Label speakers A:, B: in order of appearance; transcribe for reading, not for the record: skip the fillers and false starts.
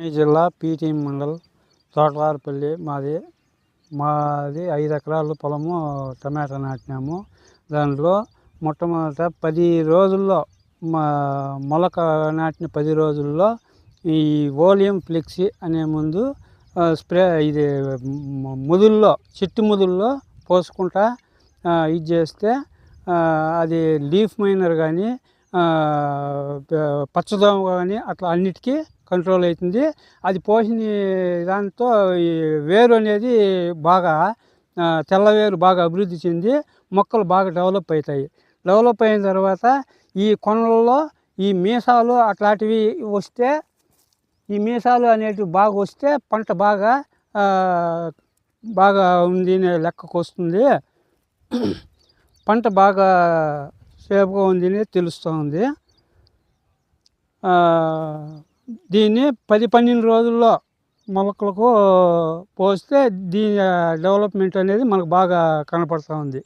A: ఈ జిల్లా పీటీ మండల్ తోటవారిపల్లి మాది 5 ఎకరాల పొలము టమాటా నాటినాము. దాంట్లో మొట్టమొదట 10 రోజుల్లో మొలక నాటిన 10 రోజుల్లో ఈ ఓలియం ఫ్లెక్సీ అనే ముందు స్ప్రే ఇది ముదుల్లో చెట్టు ముదుల్లో పోసుకుంటా ఇది చేస్తే అది లీఫ్ మైనర్ కానీ పచ్చదోమ కానీ అట్లా అన్నిటికీ కంట్రోల్ అవుతుంది. అది పోసిన దాంతో ఈ వేరు అనేది బాగా తెల్లవేరు బాగా అభివృద్ధి చెంది మొక్కలు బాగా డెవలప్ అవుతాయి. డెవలప్ అయిన తర్వాత ఈ కొనలలో ఈ మీసాలు అట్లాంటివి వస్తే ఈ మీసాలు అనేటివి బాగా వస్తే పంట బాగా ఉంది లెక్కకు వస్తుంది. పంట బాగా సేపుగా ఉంది తెలుస్తూ ఉంది. దీన్ని 10-12 రోజుల్లో మొలకలకు పోస్తే దీని డెవలప్మెంట్ అనేది మనకు బాగా కనపడుతూ ఉంది.